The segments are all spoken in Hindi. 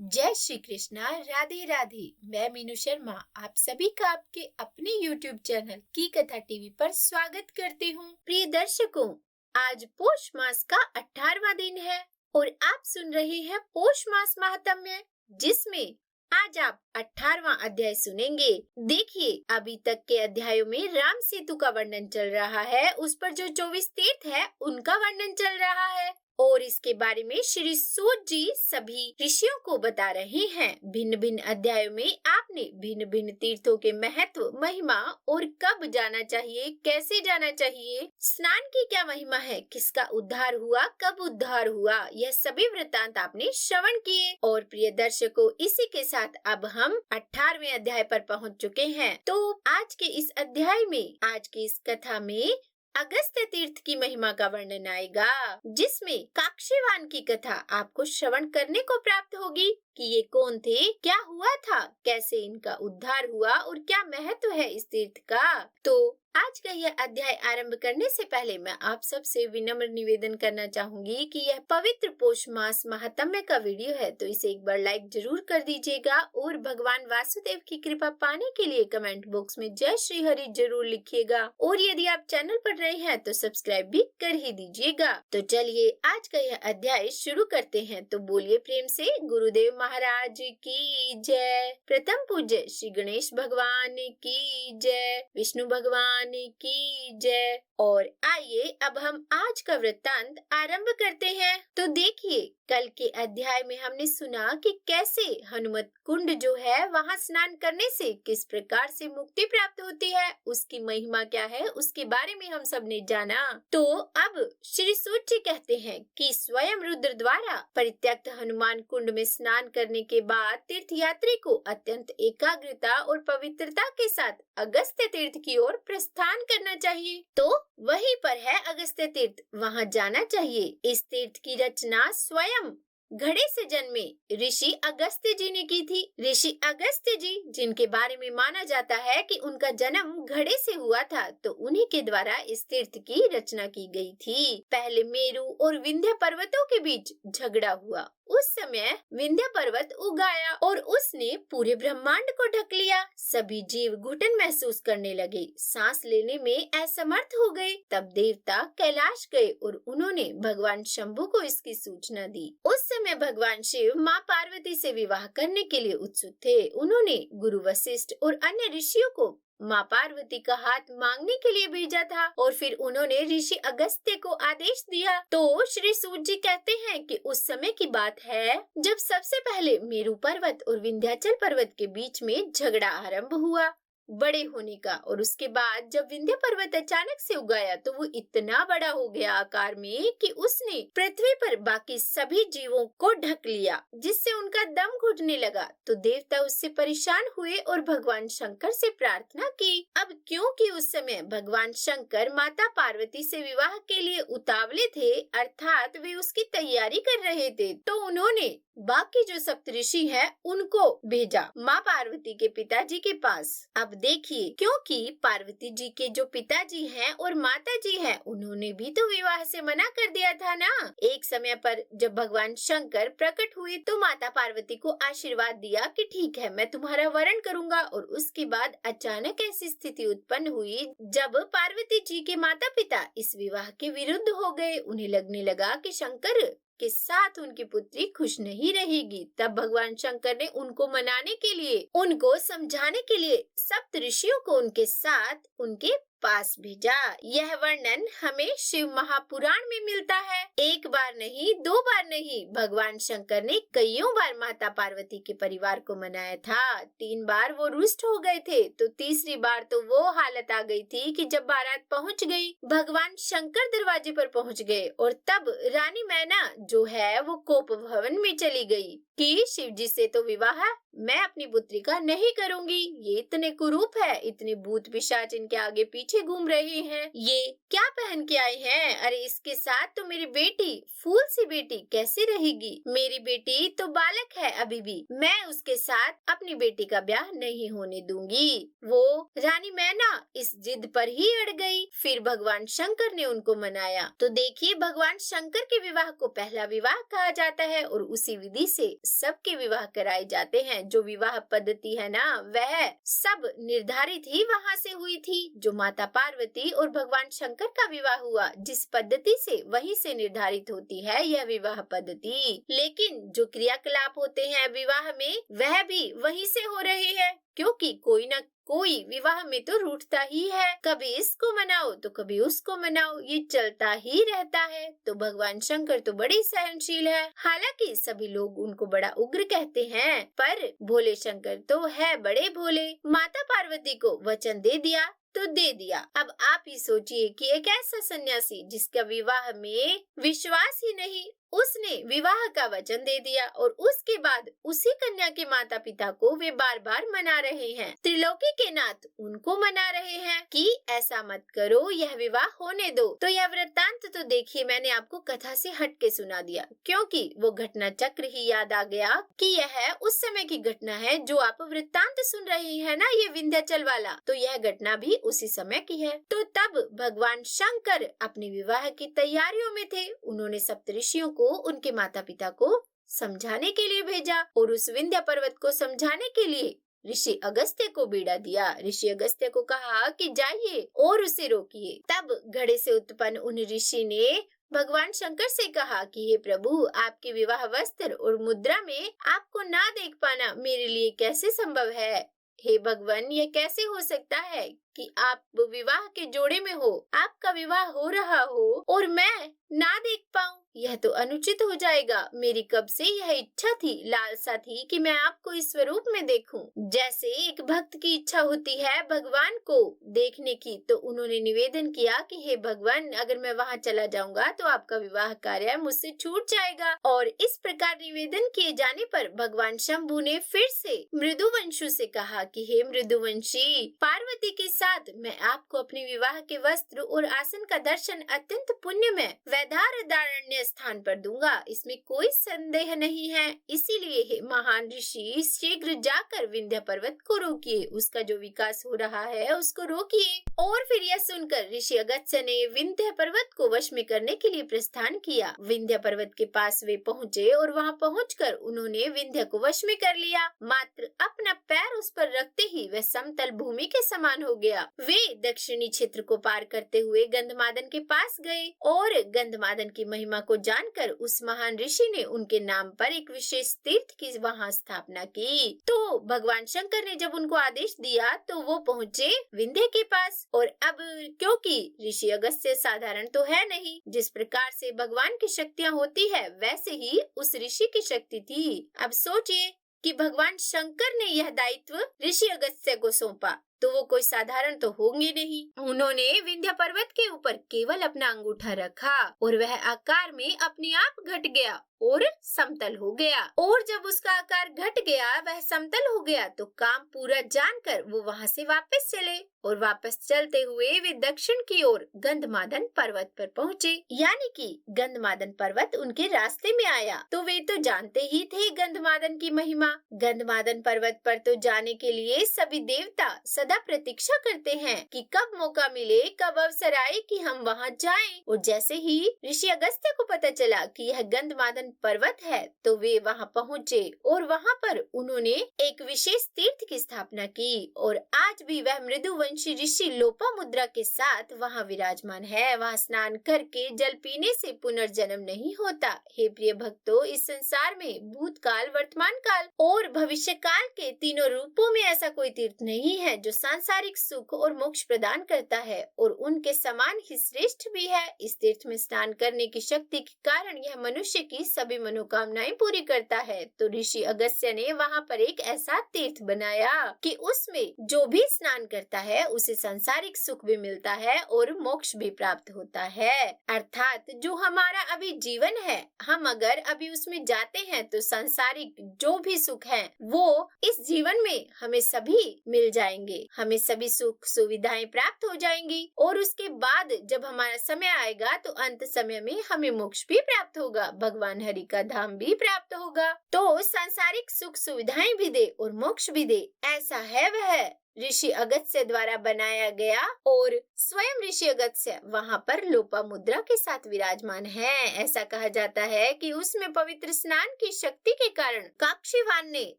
जय श्री कृष्णा। राधे राधे। मैं मीनू शर्मा आप सभी का आपके अपने YouTube चैनल की कथा टीवी पर स्वागत करती हूँ। प्रिय दर्शकों, आज पौष मास का 18वां दिन है और आप सुन रहे हैं पौष मास महात्म्य, जिसमें आज आप 18वां अध्याय सुनेंगे। देखिए, अभी तक के अध्यायों में राम सेतु का वर्णन चल रहा है, उस पर जो 24 तीर्थ है उनका वर्णन चल रहा है और इसके बारे में श्री सूत जी सभी ऋषियों को बता रहे हैं। भिन्न भिन्न अध्यायों में आपने भिन्न भिन्न तीर्थों के महत्व, महिमा और कब जाना चाहिए, कैसे जाना चाहिए, स्नान की क्या महिमा है, किसका उद्धार हुआ, कब उद्धार हुआ, यह सभी वृत्तांत आपने श्रवण किए। और प्रिय दर्शकों, इसी के साथ अब हम 18वें अध्याय पर पहुंच चुके हैं। तो आज के इस अध्याय में, आज की इस कथा में अगस्त्य तीर्थ की महिमा का वर्णन आएगा, जिसमें काक्षीवान की कथा आपको श्रवण करने को प्राप्त होगी कि ये कौन थे, क्या हुआ था, कैसे इनका उद्धार हुआ और क्या महत्व है इस तीर्थ का। तो आज का यह अध्याय आरंभ करने से पहले मैं आप सबसे विनम्र निवेदन करना चाहूंगी कि यह पवित्र पौष मास महात्म्य का वीडियो है, तो इसे एक बार लाइक जरूर कर दीजिएगा और भगवान वासुदेव की कृपा पाने के लिए कमेंट बॉक्स में जय श्री हरि जरूर लिखिएगा और यदि आप चैनल पर रहे हैं तो सब्सक्राइब भी कर ही दीजिएगा। तो चलिए आज का यह अध्याय शुरू करते हैं। तो बोलिए प्रेम से गुरुदेव महाराज की जय। प्रथम पूज्य श्री गणेश भगवान की जय, विष्णु भगवान की जय। और आइए अब हम आज का वृत्तांत आरंभ करते हैं। तो देखिए, कल के अध्याय में हमने सुना कि कैसे हनुमत कुंड जो है वहां स्नान करने से किस प्रकार से मुक्ति प्राप्त होती है, उसकी महिमा क्या है, उसके बारे में हम सब ने जाना। तो अब श्री सूत जी कहते हैं कि स्वयं रुद्र द्वारा परित्यक्त हनुमान कुंड में स्नान करने के बाद तीर्थ यात्री को अत्यंत एकाग्रता और पवित्रता के साथ अगस्त्य तीर्थ की ओर प्रस्थान करना चाहिए। तो वहीं पर है अगस्त्य तीर्थ, वहां जाना चाहिए। इस तीर्थ की रचना स्वयं घड़े से जन्मे ऋषि अगस्त्य जी ने की थी। ऋषि अगस्त्य जी, जिनके बारे में माना जाता है कि उनका जन्म घड़े से हुआ था, तो उन्हीं के द्वारा इस तीर्थ की रचना की गई थी। पहले मेरु और विंध्य पर्वतों के बीच झगड़ा हुआ। उस समय विंध्य पर्वत उग आया और उसने पूरे ब्रह्मांड को ढक लिया। सभी जीव घुटन महसूस करने लगे, सांस लेने में असमर्थ हो गए। तब देवता कैलाश गए और उन्होंने भगवान शंभु को इसकी सूचना दी। उस समय भगवान शिव माँ पार्वती से विवाह करने के लिए उत्सुक थे। उन्होंने गुरु वशिष्ठ और अन्य ऋषियों को माँ पार्वती का हाथ मांगने के लिए भेजा था और फिर उन्होंने ऋषि अगस्त्य को आदेश दिया। तो श्री सूत जी कहते हैं कि उस समय की बात है जब सबसे पहले मेरु पर्वत और विंध्याचल पर्वत के बीच में झगड़ा आरंभ हुआ बड़े होने का, और उसके बाद जब विंध्य पर्वत अचानक से उगाया तो वो इतना बड़ा हो गया आकार में कि उसने पृथ्वी पर बाकी सभी जीवों को ढक लिया, जिससे उनका दम घुटने लगा। तो देवता उससे परेशान हुए और भगवान शंकर से प्रार्थना की। अब क्योंकि उस समय भगवान शंकर माता पार्वती से विवाह के लिए उतावले थे, अर्थात वे उसकी तैयारी कर रहे थे, तो उन्होंने बाकी जो सप्तऋषि हैं उनको भेजा माँ पार्वती के पिताजी के पास। अब देखिए, क्योंकि पार्वती जी के जो पिताजी हैं और माता जी हैं, उन्होंने भी तो विवाह से मना कर दिया था ना। एक समय पर जब भगवान शंकर प्रकट हुए तो माता पार्वती को आशीर्वाद दिया कि ठीक है, मैं तुम्हारा वरण करूंगा। और उसके बाद अचानक ऐसी स्थिति उत्पन्न हुई जब पार्वती जी के माता पिता इस विवाह के विरुद्ध हो गए। उन्हें लगने लगा कि शंकर के साथ उनकी पुत्री खुश नहीं रहेगी। तब भगवान शंकर ने उनको मनाने के लिए, उनको समझाने के लिए सप्त ऋषियों को उनके साथ उनके पास भेजा। यह वर्णन हमें शिव महापुराण में मिलता है। एक बार नहीं, दो बार नहीं, भगवान शंकर ने कईयों बार माता पार्वती के परिवार को मनाया था। 3 बार वो रुष्ट हो गए थे, तो तीसरी बार तो वो हालत आ गई थी कि जब बारात पहुंच गई, भगवान शंकर दरवाजे पर पहुंच गए और तब रानी मैना जो है वो कोप भवन में चली गई कि शिव जी से तो विवाह मैं अपनी पुत्री का नहीं करूंगी। ये इतने कुरूप है, इतने भूत पिशाच इनके आगे पीछे घूम रहे हैं। ये क्या पहन के आए हैं? अरे इसके साथ तो मेरी बेटी, फूल सी बेटी कैसे रहेगी? मेरी बेटी तो बालक है अभी भी, मैं उसके साथ अपनी बेटी का ब्याह नहीं होने दूंगी। वो रानी मैना इस जिद पर ही अड़ गई। फिर भगवान शंकर ने उनको मनाया। तो देखिए, भगवान शंकर के विवाह को पहला विवाह कहा जाता है और उसी विधि से सबके विवाह कराए जाते हैं। जो विवाह पद्धति है ना, वह सब निर्धारित ही वहाँ से हुई थी। जो माता पार्वती और भगवान शंकर का विवाह हुआ, जिस पद्धति से वहीं से निर्धारित होती है यह विवाह पद्धति। लेकिन जो क्रियाकलाप होते हैं विवाह में, वह भी वहीं से हो रहे हैं, क्योंकि कोई न कोई विवाह में तो रूठता ही है। कभी इसको मनाओ तो कभी उसको मनाओ, ये चलता ही रहता है। तो भगवान शंकर तो बड़ी सहनशील है। हालांकि सभी लोग उनको बड़ा उग्र कहते हैं, पर भोले शंकर तो है बड़े भोले। माता पार्वती को वचन दे दिया तो दे दिया। अब आप ही सोचिए कि एक ऐसा सन्यासी जिसका विवाह में विश्वास ही नहीं, उसने विवाह का वचन दे दिया और उसके बाद उसी कन्या के माता पिता को वे बार बार मना रहे हैं। त्रिलोकी के नाथ उनको मना रहे हैं कि ऐसा मत करो, यह विवाह होने दो। तो यह वृत्तांत तो देखिए, मैंने आपको कथा से हट के सुना दिया, क्योंकि वो घटना चक्र ही याद आ गया कि यह उस समय की घटना है। जो आप वृत्तांत सुन रहे हैं ना, ये विंध्याचल वाला, तो यह घटना भी उसी समय की है। तो तब भगवान शंकर अपने विवाह की तैयारियों में थे। उन्होंने सप्तऋषियों को उनके माता पिता को समझाने के लिए भेजा और उस विंध्य पर्वत को समझाने के लिए ऋषि अगस्त्य को बीड़ा दिया। ऋषि अगस्त्य को कहा कि जाइए और उसे रोकिए। तब घड़े से उत्पन्न उन ऋषि ने भगवान शंकर से कहा कि हे प्रभु, आपके विवाह वस्त्र और मुद्रा में आपको ना देख पाना मेरे लिए कैसे संभव है? हे भगवान, ये कैसे हो सकता है कि आप विवाह के जोड़े में हो, आपका विवाह हो रहा हो और मैं ना देख पाऊं? यह तो अनुचित हो जाएगा। मेरी कब से यह इच्छा थी, लालसा थी कि मैं आपको इस स्वरूप में देखूं। जैसे एक भक्त की इच्छा होती है भगवान को देखने की, तो उन्होंने निवेदन किया कि हे भगवान, अगर मैं वहां चला जाऊंगा तो आपका विवाह कार्य मुझसे छूट जाएगा। और इस प्रकार निवेदन किए जाने पर भगवान शंभु ने फिर से मृदुवंशु से कहा कि हे मृदुवंशी, पार्वती के साथ मैं आपको अपने विवाह के वस्त्र और आसन का दर्शन अत्यंत पुण्यमय वैधारदारण्य स्थान पर दूंगा, इसमें कोई संदेह नहीं है। इसीलिए हे महान ऋषि, शीघ्र जाकर विंध्य पर्वत को रोकिए, उसका जो विकास हो रहा है उसको रोकिए। और फिर यह सुनकर ऋषि अगस्त्य ने विंध्य पर्वत को वश में करने के लिए प्रस्थान किया। विंध्य पर्वत के पास वे पहुँचे और वहाँ पहुँचकर उन्होंने विंध्य को वश में कर लिया। मात्र अपना पैर उस पर रखते ही वह समतल भूमि के समान हो गया। वे दक्षिणी क्षेत्र को पार करते हुए गंधमादन के पास गए और गंधमादन की महिमा को जानकर उस महान ऋषि ने उनके नाम पर एक विशेष तीर्थ की वहाँ स्थापना की। तो भगवान शंकर ने जब उनको आदेश दिया तो वो पहुँचे विंध्य के पास। और अब क्योंकि ऋषि अगस्त्य साधारण तो है नहीं, जिस प्रकार से भगवान की शक्तियाँ होती है वैसे ही उस ऋषि की शक्ति थी। अब सोचिए कि भगवान शंकर ने यह दायित्व ऋषि अगस्त्य को सौंपा, तो वो कोई साधारण तो होंगे नहीं। उन्होंने विंध्य पर्वत के ऊपर केवल अपना अंगूठा रखा और वह आकार में अपने आप घट गया और समतल हो गया। और जब उसका आकार घट गया, वह समतल हो गया, तो काम पूरा जानकर वो वहाँ से वापस चले और वापस चलते हुए वे दक्षिण की ओर गंधमादन पर्वत पर पहुँचे। यानी कि गंधमादन पर्वत उनके रास्ते में आया। तो वे तो जानते ही थे गंधमादन की महिमा। गंधमादन पर्वत पर तो जाने के लिए सभी देवता सदा प्रतीक्षा करते हैं कि कब मौका मिले, कब अवसर आए कि हम वहाँ जाएं। और जैसे ही ऋषि अगस्त्य को पता चला कि यह गंधमादन पर्वत है, तो वे वहाँ पहुँचे और वहाँ पर उन्होंने एक विशेष तीर्थ की स्थापना की। और आज भी वह मृदुवंशी ऋषि लोपामुद्रा के साथ वहाँ विराजमान है। वहाँ स्नान करके जल पीने से पुनर्जन्म नहीं होता। हे प्रिय भक्तों, इस संसार में भूतकाल, वर्तमान काल और भविष्य काल के तीनों रूपों में ऐसा कोई तीर्थ नहीं है जो सांसारिक सुख और मोक्ष प्रदान करता है और उनके समान ही श्रेष्ठ भी है। इस तीर्थ में स्नान करने की शक्ति के कारण यह मनुष्य की सभी मनोकामनाएं पूरी करता है। तो ऋषि अगस्त्य ने वहाँ पर एक ऐसा तीर्थ बनाया कि उसमें जो भी स्नान करता है उसे सांसारिक सुख भी मिलता है और मोक्ष भी प्राप्त होता है। अर्थात जो हमारा अभी जीवन है, हम अगर अभी उसमें जाते हैं तो सांसारिक जो भी सुख हैं, वो इस जीवन में हमें सभी मिल जाएंगे। हमें सभी सुख सुविधाएं प्राप्त हो जाएंगी और उसके बाद जब हमारा समय आएगा तो अंत समय में हमें मोक्ष भी प्राप्त होगा, भगवान हरि का धाम भी प्राप्त होगा। तो सांसारिक सुख सुविधाएं भी दे और मोक्ष भी दे, ऐसा है वह ऋषि अगस्त्य द्वारा बनाया गया और स्वयं ऋषि अगस्त्य वहाँ पर लोपामुद्रा के साथ विराजमान है। ऐसा कहा जाता है कि उसमें पवित्र स्नान की शक्ति के कारण काक्षीवान ने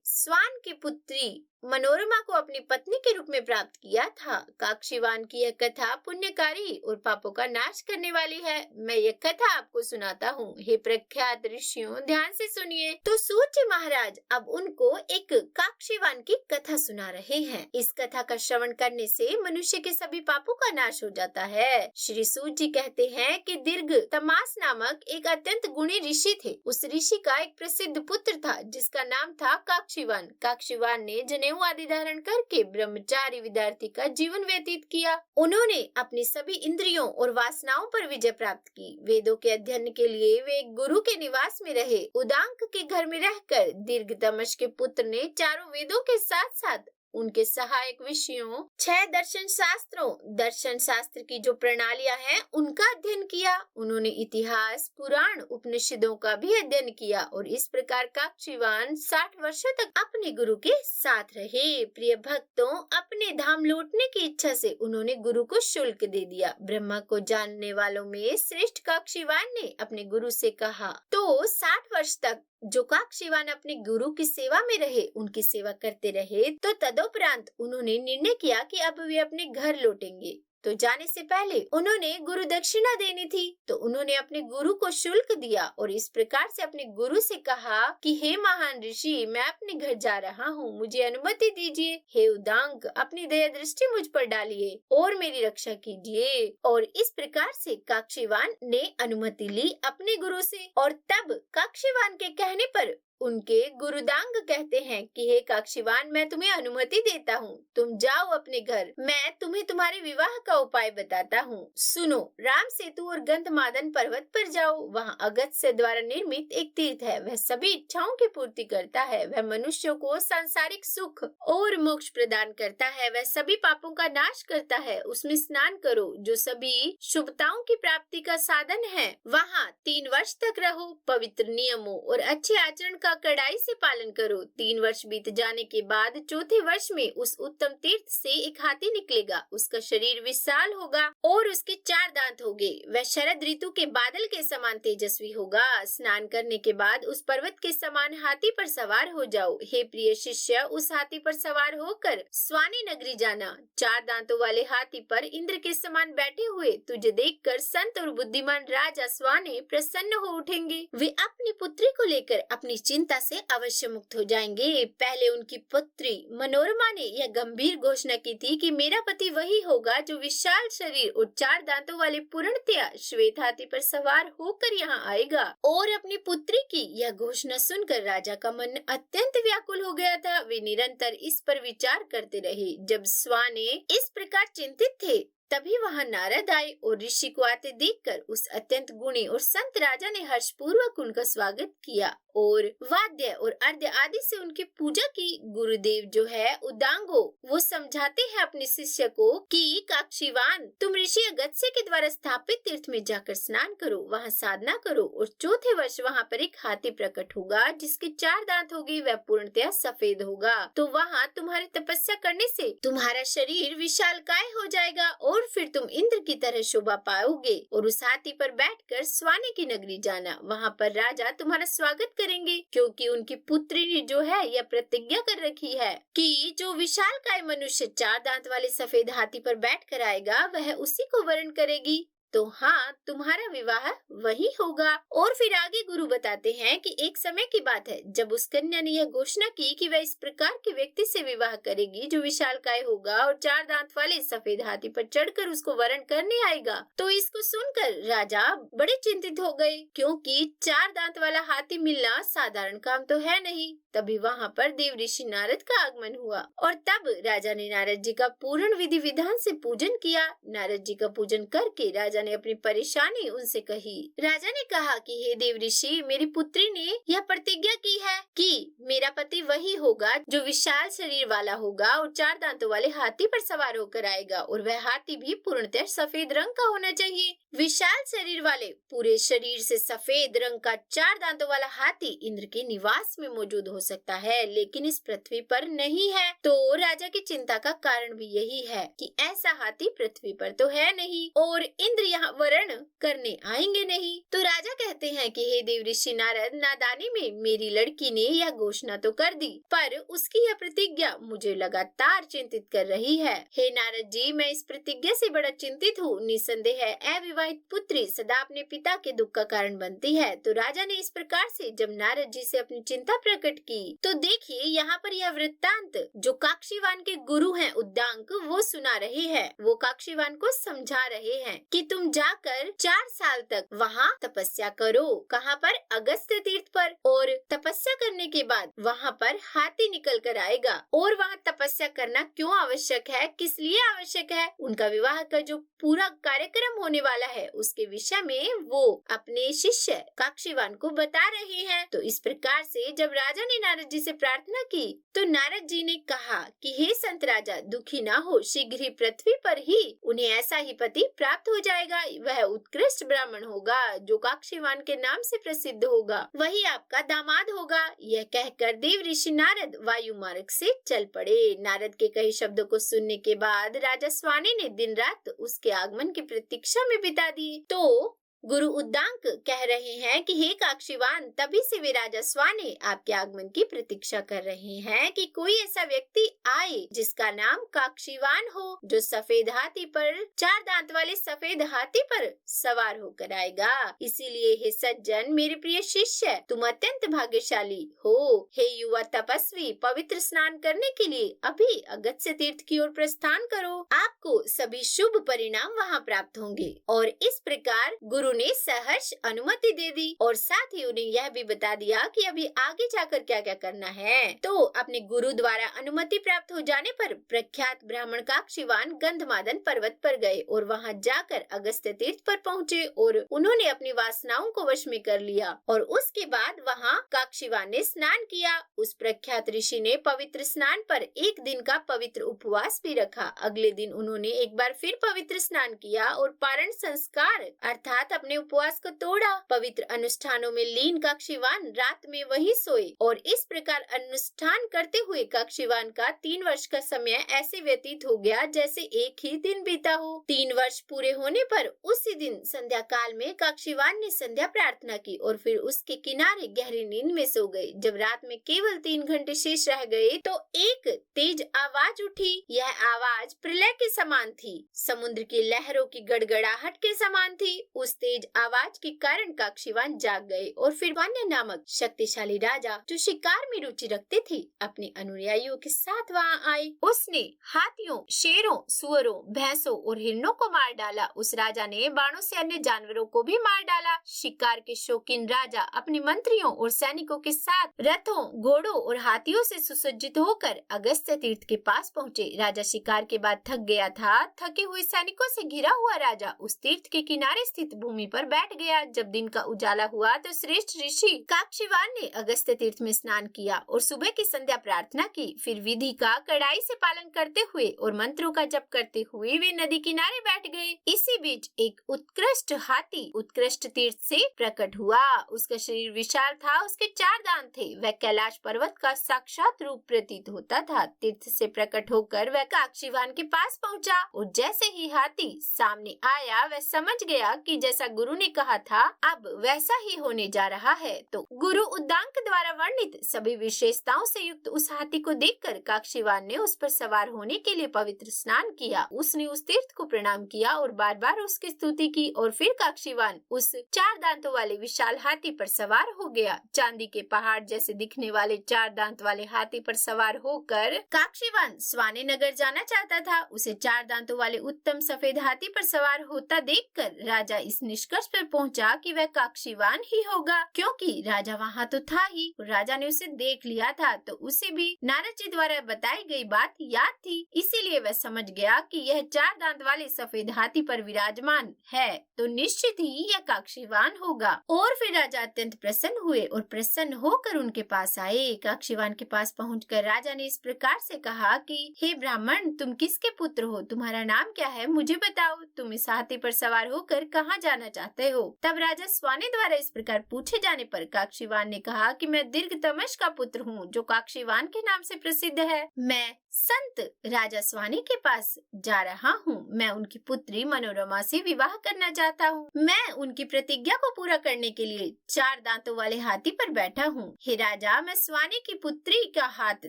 स्वान की पुत्री मनोरमा को अपनी पत्नी के रूप में प्राप्त किया था। काक्षीवान की यह कथा पुण्यकारी और पापों का नाश करने वाली है। मैं यह कथा आपको सुनाता हूँ। हे प्रख्यात ऋषियों, ध्यान से सुनिए। तो सूत जी महाराज अब उनको एक काक्षीवान की कथा सुना रहे हैं। इस कथा का श्रवण करने से मनुष्य के सभी पापों का नाश हो जाता है। श्री सूत जी कहते हैं कि दीर्घ तमास नामक एक अत्यंत गुणी ऋषि थे। उस ऋषि का एक प्रसिद्ध पुत्र था जिसका नाम था काक्षीवान। काक्षीवान ने जनेऊ आदि धारण करके ब्रह्मचारी विद्यार्थी का जीवन व्यतीत किया। उन्होंने अपनी सभी इंद्रियों और वासनाओं पर विजय प्राप्त की। वेदों के अध्ययन के लिए वे एक गुरु के निवास में रहे। उदांक के घर में रहकर दीर्घ तमश के पुत्र ने चारों वेदों के साथ साथ उनके सहायक विषयों 6 दर्शन शास्त्र की जो प्रणालियां हैं उनका अध्ययन किया। उन्होंने इतिहास, पुराण, उपनिषदों का भी अध्ययन किया और इस प्रकार काक्षीवान 60 वर्षों तक अपने गुरु के साथ रहे। प्रिय भक्तों, अपने धाम लौटने की इच्छा से उन्होंने गुरु को शुल्क दे दिया। ब्रह्मा को जानने वालों में श्रेष्ठ काक्षीवान ने अपने गुरु से कहा। तो 60 वर्ष तक जो काक्षीवान अपने गुरु की सेवा में रहे, उनकी सेवा करते रहे। तो तदोपरांत उन्होंने निर्णय किया कि अब वे अपने घर लौटेंगे। तो जाने से पहले उन्होंने गुरु दक्षिणा देनी थी। तो उन्होंने अपने गुरु को शुल्क दिया और इस प्रकार से अपने गुरु से कहा कि हे महान ऋषि, मैं अपने घर जा रहा हूँ, मुझे अनुमति दीजिए। हे उदांक, अपनी दया दृष्टि मुझ पर डालिए और मेरी रक्षा कीजिए। और इस प्रकार से काक्षीवान ने अनुमति ली अपने गुरु से। और तब काक्षीवान के कहने पर उनके गुरुदांग कहते हैं कि हे काक्षीवान, मैं तुम्हें अनुमति देता हूँ, तुम जाओ अपने घर। मैं तुम्हें तुम्हारे विवाह का उपाय बताता हूँ। सुनो, राम सेतु और गंधमादन पर्वत पर जाओ। वहाँ अगस्त्य द्वारा निर्मित एक तीर्थ है। वह सभी इच्छाओं की पूर्ति करता है। वह मनुष्यों को सांसारिक सुख और मोक्ष प्रदान करता है। वह सभी पापों का नाश करता है। उसमें स्नान करो जो सभी शुभताओं की प्राप्ति का साधन है। वहाँ 3 वर्ष तक रहो। पवित्र नियमों और अच्छे आचरण का कड़ाई से पालन करो। 3 वर्ष बीत जाने के बाद चौथे वर्ष में उस उत्तम तीर्थ से एक हाथी निकलेगा। उसका शरीर विशाल होगा और उसके 4 दांत होंगे। वह शरद ऋतु के बादल के समान तेजस्वी होगा। स्नान करने के बाद उस पर्वत के समान हाथी पर सवार हो जाओ। हे प्रिय शिष्य, उस हाथी पर सवार होकर स्वानी नगरी जाना। 4 दांतों वाले हाथी पर इंद्र के समान बैठे हुए तुझे देखकर संत और बुद्धिमान राजा स्वाने प्रसन्न हो उठेंगे। वे अपनी पुत्री को लेकर अपनी चिंता से अवश्य मुक्त हो जाएंगे। पहले उनकी पुत्री मनोरमा ने यह गंभीर घोषणा की थी कि मेरा पति वही होगा जो विशाल शरीर और 4 दांतों वाले पूर्णतया श्वेत हाथी पर सवार होकर यहाँ आएगा। और अपनी पुत्री की यह घोषणा सुनकर राजा का मन अत्यंत व्याकुल हो गया था। वे निरंतर इस पर विचार करते रहे। जब स्वाने इस प्रकार चिंतित थे, तभी वहां नारद आए और ऋषि को आते देखकर उस अत्यंत गुणी और संत राजा ने हर्षपूर्वक उनका स्वागत किया और वाद्य और अर्घ्य आदि से उनकी पूजा की। गुरुदेव जो है उदांगो, वो समझाते हैं अपने शिष्य को कि काक्षीवान, तुम ऋषि अगस्त्य के द्वारा स्थापित तीर्थ में जाकर स्नान करो, वहाँ साधना करो और चौथे वर्ष वहाँ पर एक हाथी प्रकट होगा जिसके 4 दांत होंगे। वह पूर्णतया सफेद होगा। तो वहाँ तुम्हारी तपस्या करने से तुम्हारा शरीर विशालकाय हो जाएगा और फिर तुम इंद्र की तरह शोभा पाओगे। और उस हाथी पर बैठकर स्वाने की नगरी जाना। वहाँ पर राजा तुम्हारा स्वागत करेंगे, क्योंकि उनकी पुत्री ने जो है यह प्रतिज्ञा कर रखी है कि जो विशालकाय मनुष्य 4 दांत वाले सफेद हाथी पर बैठ कर आएगा, वह उसी को वरण करेगी। तो हाँ, तुम्हारा विवाह वही होगा। और फिर आगे गुरु बताते हैं कि एक समय की बात है जब उस कन्या ने यह घोषणा की कि वह इस प्रकार के व्यक्ति से विवाह करेगी जो विशालकाय होगा और 4 दांत वाले सफेद हाथी पर चढ़कर उसको वरण करने आएगा। तो इसको सुनकर राजा बड़े चिंतित हो गए, क्योंकि 4 दांत वाला हाथी मिलना साधारण काम तो है नहीं। तभी वहाँ पर देव ऋषि नारद का आगमन हुआ और तब राजा ने नारद जी का पूर्ण विधि विधान से पूजन किया। नारद जी का पूजन करके राजा ने अपनी परेशानी उनसे कही। राजा ने कहा कि हे देव ऋषि, मेरी पुत्री ने यह प्रतिज्ञा की है कि मेरा पति वही होगा जो विशाल शरीर वाला होगा और 4 दांतों वाले हाथी पर सवार होकर आएगा और वह हाथी भी पूर्णतः सफेद रंग का होना चाहिए। विशाल शरीर वाले पूरे शरीर से सफेद रंग का 4 दांतों वाला हाथी इंद्र के निवास में मौजूद हो सकता है, लेकिन इस पृथ्वी पर नहीं है। तो राजा की चिंता का कारण भी यही है कि ऐसा हाथी पृथ्वी पर तो है नहीं और इंद्र यहाँ वर्ण करने आएंगे नहीं। तो राजा कहते हैं कि हे देव ऋषि नारद, नादानी में मेरी लड़की ने यह घोषणा तो कर दी, पर उसकी यह प्रतिज्ञा मुझे लगातार चिंतित कर रही है। हे नारद जी, मैं इस प्रतिज्ञा से बड़ा चिंतित हूँ। निसंदेह अविवाहित पुत्री सदा अपने पिता के दुख का कारण बनती है। तो राजा ने इस प्रकार से जब नारद जी से अपनी चिंता प्रकट की तो देखिए यहाँ पर यह वृत्तांत जो काक्षीवान के गुरु हैं उद्दांक, वो सुना रहे हैं। वो काक्षीवान को समझा रहे हैं कि तुम जाकर 4 साल तक वहाँ तपस्या करो। कहाँ पर? अगस्त्य तीर्थ पर। और तपस्या करने के बाद वहाँ पर हाथी निकल कर आएगा। और वहाँ तपस्या करना क्यों आवश्यक है, किस लिए आवश्यक है, उनका विवाह का जो पूरा कार्यक्रम होने वाला है उसके विषय में वो अपने शिष्य काक्षीवान को बता रहे हैं। तो इस प्रकार से जब राजा ने नारद जी से प्रार्थना की तो नारद जी ने कहा कि हे संत राजा, दुखी ना हो, शीघ्र ही पृथ्वी पर ही उन्हें ऐसा ही पति प्राप्त हो जाएगा। वह उत्कृष्ट ब्राह्मण होगा जो काक्षीवान के नाम से प्रसिद्ध होगा, वही आपका दामाद होगा। यह कहकर देव ऋषि नारद वायु मार्ग से चल पड़े। नारद के कई शब्दों को सुनने के बाद राजा स्वाने ने दिन रात उसके आगमन की प्रतीक्षा में बिता दी। तो गुरु उद्दांक कह रहे हैं कि हे काक्षीवान, तभी से वे राजा स्वाने आपके आगमन की प्रतीक्षा कर रहे हैं कि कोई ऐसा व्यक्ति आए जिसका नाम काक्षीवान हो, जो सफेद हाथी पर 4 दांत वाले सफेद हाथी पर सवार होकर आएगा। इसीलिए हे सज्जन, मेरे प्रिय शिष्य, तुम अत्यंत भाग्यशाली हो। हे युवा तपस्वी, पवित्र स्नान करने के लिए अभी अगस्त्य तीर्थ की ओर प्रस्थान करो। आपको सभी शुभ परिणाम वहाँ प्राप्त होंगे। और इस प्रकार गुरु ने सहर्ष अनुमति दे दी और साथ ही उन्हें यह भी बता दिया कि अभी आगे जाकर क्या क्या करना है। तो अपने गुरु द्वारा अनुमति प्राप्त हो जाने पर प्रख्यात ब्राह्मण काक्षीवान गंधमादन पर्वत पर गए और वहां जाकर अगस्त्य तीर्थ पर पहुंचे और उन्होंने अपनी वासनाओं को वश में कर लिया। और उसके बाद वहां काक्षीवान ने स्नान किया। उस प्रख्यात ऋषि ने पवित्र स्नान पर 1 दिन का पवित्र उपवास भी रखा। अगले दिन उन्होंने एक बार फिर पवित्र स्नान किया और पारण संस्कार अर्थात अपने उपवास को तोड़ा। पवित्र अनुष्ठानों में लीन काक्षीवान रात में वहीं सोए और इस प्रकार अनुष्ठान करते हुए काक्षीवान का 3 वर्ष का समय ऐसे व्यतीत हो गया जैसे एक ही दिन बीता हो। 3 वर्ष पूरे होने पर उसी दिन संध्या काल में काक्षीवान ने संध्या प्रार्थना की और फिर उसके किनारे गहरी नींद में सो गए। जब रात में केवल 3 घंटे शेष रह गए तो एक तेज आवाज उठी। यह आवाज प्रलय के समान थी, समुद्र की लहरों की गड़गड़ाहट के समान थी। उस तेज आवाज के कारण काक्षीवान जाग गए और फिर वान्य नामक शक्तिशाली राजा जो शिकार में रुचि रखते थे अपने अनुयायियों के साथ वहां आए। उसने हाथियों, शेरों, सुअरों, भैंसों और हिरणों को मार डाला। उस राजा ने बाणों से अन्य जानवरों को भी मार डाला। शिकार के शौकीन राजा अपने मंत्रियों और सैनिकों के साथ रथों, घोड़ों और हाथियों से सुसज्जित होकर अगस्त्य तीर्थ के पास पहुँचे। राजा शिकार के बाद थक गया था। थके हुए सैनिकों से घिरा हुआ राजा उस तीर्थ के किनारे स्थित भूमि पर बैठ गया। जब दिन का उजाला हुआ तो श्रेष्ठ ऋषि काक्षीवान ने अगस्त्य तीर्थ में स्नान किया और सुबह की संध्या प्रार्थना की। फिर विधि का कड़ाई से पालन करते हुए और मंत्रों का जप करते हुए वे नदी किनारे बैठ गए। इसी बीच एक उत्कृष्ट हाथी उत्कृष्ट तीर्थ से प्रकट हुआ। उसका शरीर विशाल था, उसके 4 दांत थे। वह कैलाश पर्वत का साक्षात रूप प्रतीत होता था। तीर्थ से प्रकट होकर वह काक्षीवान के पास पहुंचा और जैसे ही हाथी सामने आया वह समझ गया कि जैसा गुरु ने कहा था अब वैसा ही होने जा रहा है। तो गुरु उद्दांक द्वारा वर्णित सभी विशेषताओं से युक्त उस हाथी को देखकर काक्षीवान ने उस पर सवार होने के लिए पवित्र स्नान किया। उसने उस तीर्थ को प्रणाम किया और बार बार उसकी स्तुति की और फिर काक्षीवान उस 4 दांतों वाले विशाल हाथी पर सवार हो गया। चांदी के पहाड़ जैसे दिखने वाले 4 दांत वाले हाथी पर सवार होकर काक्षीवान स्वाने नगर जाना चाहता था। उसे 4 दांतों वाले उत्तम सफेद हाथी पर सवार होता देखकर राजा इस निष्कर्ष पर पहुंचा कि वह काक्षीवान ही होगा, क्योंकि राजा वहाँ तो था ही। राजा ने उसे देख लिया था तो उसे भी नारद जी द्वारा बताई गई बात याद थी, इसीलिए वह समझ गया कि यह 4 दांत वाले सफेद हाथी पर विराजमान है तो निश्चित ही यह काक्षीवान होगा। और फिर राजा अत्यंत प्रसन्न हुए और प्रसन्न होकर उनके पास आए। काक्षीवान के पास पहुंचकर राजा ने इस प्रकार से कहा कि हे ब्राह्मण, तुम किसके पुत्र हो? तुम्हारा नाम क्या है? मुझे बताओ। तुम इस हाथी पर सवार होकर कहाँ जाना चाहते हो? तब राजा स्वाने द्वारा इस प्रकार पूछे जाने पर काक्षीवान ने कहा कि मैं दीर्घतमश का पुत्र हूँ, जो काक्षीवान के नाम से प्रसिद्ध है। मैं संत राजा स्वानी के पास जा रहा हूँ। मैं उनकी पुत्री मनोरमा से विवाह करना चाहता हूँ। मैं उनकी प्रतिज्ञा को पूरा करने के लिए 4 दांतों वाले हाथी पर बैठा हूँ। हे राजा, मैं स्वानी की पुत्री का हाथ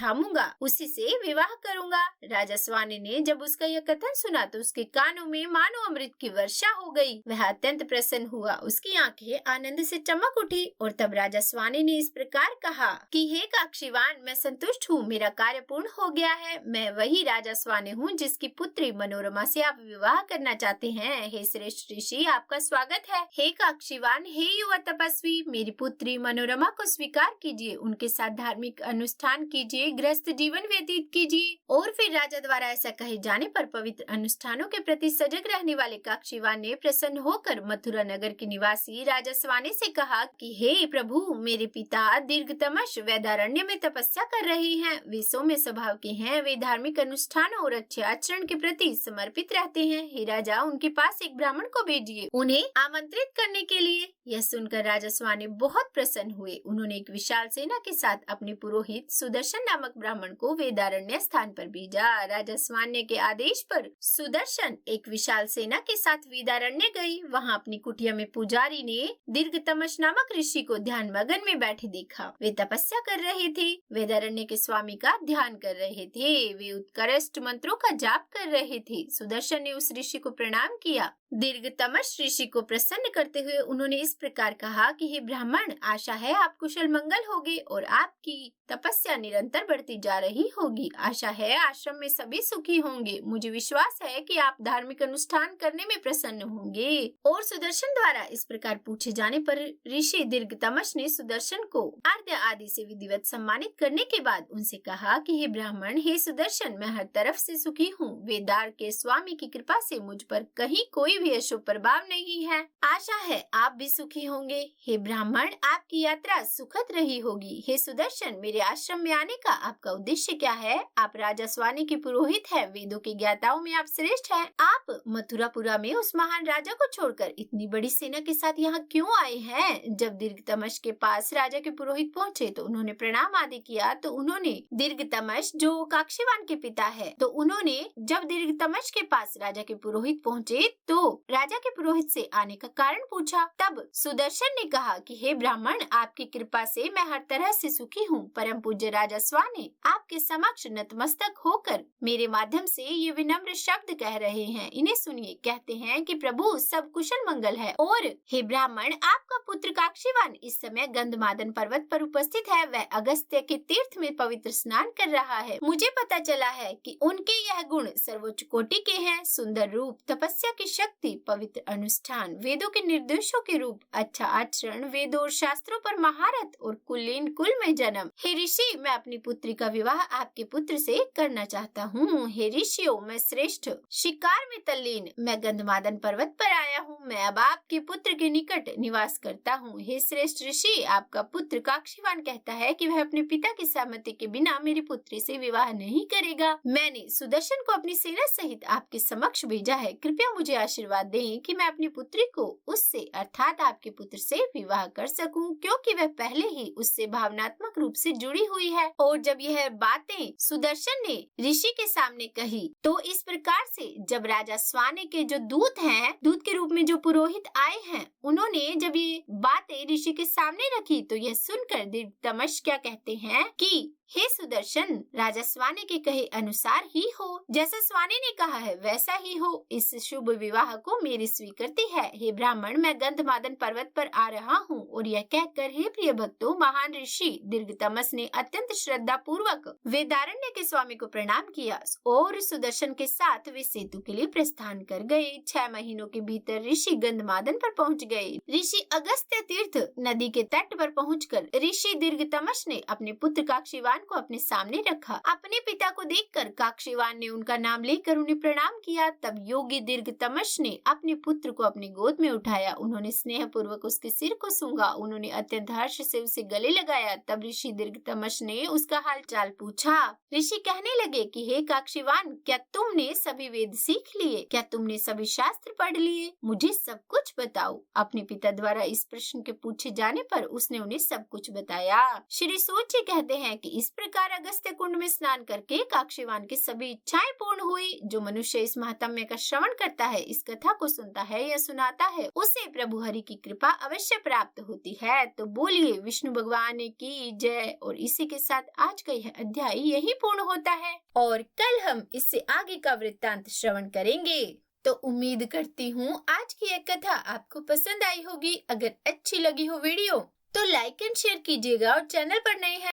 थामूंगा, उसी से विवाह करूंगा। राजा स्वानी ने जब उसका यह कथन सुना तो उसके कानों में मानो अमृत की वर्षा हो गई। वह अत्यंत प्रसन्न हुआ, उसकी आंखें आनंद से चमक उठी। और तब राजा स्वानी ने इस प्रकार कहा कि हे काक्षीवान, मैं संतुष्ट हूँ, मेरा कार्य पूर्ण हो गया है। मैं वही राजा स्वानी हूँ जिसकी पुत्री मनोरमा से आप विवाह करना चाहते हैं। हे श्रेष्ठ ऋषि, आपका स्वागत है। हे काक्षीवान, हे युवा तपस्वी, मेरी पुत्री मनोरमा को स्वीकार कीजिए, उनके साथ धार्मिक अनुष्ठान कीजिए, गृहस्थ जीवन व्यतीत कीजिए। और फिर राजा द्वारा ऐसा कहे जाने पर पवित्र अनुष्ठानों के प्रति सजग रहने वाले काक्षीवान ने प्रसन्न होकर मथुरा नगर के निवासी राजा स्वानी से कहा कि हे प्रभु, मेरे पिता दीर्घतमश वेदारण्य में तपस्या कर रहे हैं। वे सौम्य स्वभाव के हैं, वे धार्मिक अनुष्ठानों और अच्छे आचरण के प्रति समर्पित रहते हैं। हे राजा, उनके पास एक ब्राह्मण को भेजिए, उन्हें आमंत्रित करने के लिए। यह सुनकर राजा स्वानी बहुत प्रसन्न हुए। उन्होंने एक विशाल सेना के साथ अपने पुरोहित सुदर्शन नामक ब्राह्मण को वेदारण्य स्थान पर भेजा। राजा स्वानी के आदेश पर सुदर्शन एक विशाल सेना के साथ वेदारण्य गई। वहाँ अपनी कुटिया में पुजारी ने दीर्घतमश नामक ऋषि को ध्यान मगन में बैठे देखा। वे तपस्या कर रहे थे, वेदारण्य के स्वामी का ध्यान कर रहे थे। वे उत्कृष्ट मंत्रों का जाप कर रहे थे। सुदर्शन ने उस ऋषि को प्रणाम किया। दीर्घतमश ऋषि को प्रसन्न करते हुए उन्होंने इस प्रकार कहा कि हे ब्राह्मण, आशा है आप कुशल मंगल होगे और आपकी तपस्या निरंतर बढ़ती जा रही होगी। आशा है आश्रम में सभी सुखी होंगे। मुझे विश्वास है कि आप धार्मिक अनुष्ठान करने में प्रसन्न होंगे। और सुदर्शन द्वारा इस प्रकार पूछे जाने पर ऋषि दीर्घतमश ने सुदर्शन को अर्घ्य आदि से विधिवत सम्मानित करने के बाद उनसे कहा कि हे ब्राह्मण, हे सुदर्शन, मैं हर तरफ से सुखी हूँ। वेदार के स्वामी की कृपा से मुझ पर कहीं कोई भी अशुभ प्रभाव नहीं है। आशा है आप भी सुखी होंगे। हे ब्राह्मण, आपकी यात्रा सुखद रही होगी। हे सुदर्शन, मेरे आश्रम में आने का आपका उद्देश्य क्या है? आप राजा स्वानी के पुरोहित हैं, वेदों के ज्ञाताओं में आप श्रेष्ठ हैं। आप मथुरापुरा में उस महान राजा को छोड़कर इतनी बड़ी सेना के साथ यहाँ क्यों आए हैं? जब दीर्घतमश के पास राजा के पुरोहित पहुँचे तो उन्होंने प्रणाम आदि किया। तो उन्होंने दीर्घतमश, जो काक्षीवान के पिता है, तो उन्होंने जब दीर्घतमश के पास राजा के पुरोहित पहुँचे तो राजा के पुरोहित से आने का कारण पूछा। तब सुदर्शन ने कहा कि हे ब्राह्मण, आपकी कृपा से मैं हर तरह से सुखी हूँ। परम पूज्य राजा स्वामी आपके समक्ष नतमस्तक होकर मेरे माध्यम से ये विनम्र शब्द कह रहे हैं, इन्हें सुनिए। कहते हैं कि प्रभु, सब कुशल मंगल है। और हे ब्राह्मण, आपका पुत्र काक्षीवान इस समय गंधमादन पर्वत पर उपस्थित है। वह अगस्त्य के तीर्थ में पवित्र स्नान कर रहा है। मुझे पता चला है कि उनके यह गुण सर्वोच्च कोटि के हैं। सुंदर रूप, तपस्या की शक्ति, पवित्र अनुष्ठान, वेदों के निर्देशों के रूप, अच्छा आचरण, वेदों और शास्त्रों पर महारत और कुलीन कुल में जन्म। हे ऋषि, मैं अपनी पुत्री का विवाह आपके पुत्र से करना चाहता हूँ। हे ऋषियों, मैं श्रेष्ठ शिकार में तल्लीन, मैं गंधमादन पर्वत पर आया हूँ। मैं अब आपके पुत्र के निकट निवास करता हूँ। हे श्रेष्ठ ऋषि, आपका पुत्र काक्षीवान कहता है कि वह अपने पिता की सहमति के बिना मेरी पुत्री से विवाह नहीं करेगा। मैंने सुदर्शन को अपनी सेना सहित आपके समक्ष भेजा है। कृपया मुझे आशीर्वाद दें कि मैं अपनी पुत्री को उससे अर्थात आपके पुत्र से विवाह कर सकूं, क्योंकि वह पहले ही उससे भावनात्मक रूप से जुड़ी हुई है। और जब यह बातें सुदर्शन ने ऋषि के सामने कही तो इस प्रकार से जब राजा स्वानी के जो दूत हैं, दूत के रूप में जो पुरोहित आए हैं, उन्होंने जब ये बातें ऋषि के सामने रखी तो यह सुनकर दीर्घतमश क्या कहते हैं कि हे सुदर्शन, राजा स्वाने के कहे अनुसार ही हो। जैसा स्वाने ने कहा है वैसा ही हो। इस शुभ विवाह को मेरी स्वीकृति है। हे ब्राह्मण, मैं गंधमादन पर्वत पर आ रहा हूँ। और यह कहकर हे प्रिय भक्तों, महान ऋषि दीर्घतमस ने अत्यंत श्रद्धा पूर्वक वेदारण्य के स्वामी को प्रणाम किया और सुदर्शन के साथ वे सेतु के लिए प्रस्थान कर गए। 6 महीनों के भीतर ऋषि गंधमादन पर पहुँच गए। ऋषि अगस्त्य तीर्थ नदी के तट पर पहुंचकर ऋषि दीर्घतमस ने अपने पुत्र काक्षीवान को अपने सामने रखा। अपने पिता को देखकर काक्षीवान ने उनका नाम लेकर उन्हें प्रणाम किया। तब योगी दीर्घतमस ने अपने पुत्र को अपने गोद में उठाया। उन्होंने स्नेह पूर्वक उसके सिर को सूंघा। उन्होंने अत्यंत हर्ष से उसे गले लगाया। तब ऋषि दीर्घतमस ने उसका हालचाल पूछा। ऋषि कहने लगे कि हे काक्षीवान, क्या तुमने सभी वेद सीख लिए? क्या तुमने सभी शास्त्र पढ़ लिए? मुझे सब कुछ बताओ। अपने पिता द्वारा इस प्रश्न के पूछे जाने पर उसने उन्हें सब कुछ बताया। श्री सूत जी कहते हैं कि इस प्रकार अगस्त्य कुंड में स्नान करके काक्षीवान की सभी इच्छाएं पूर्ण हुई। जो मनुष्य इस महात्म्य का श्रवण करता है, इस कथा को सुनता है या सुनाता है, उसे प्रभु हरि की कृपा अवश्य प्राप्त होती है। तो बोलिए विष्णु भगवान की जय। और इसी के साथ आज का यह अध्याय यही पूर्ण होता है और कल हम इससे आगे का वृत्तांत श्रवण करेंगे। तो उम्मीद करती हूँ आज की यह कथा आपको पसंद आई होगी। अगर अच्छी लगी हो वीडियो तो लाइक एंड शेयर कीजिएगा और चैनल पर नए हैं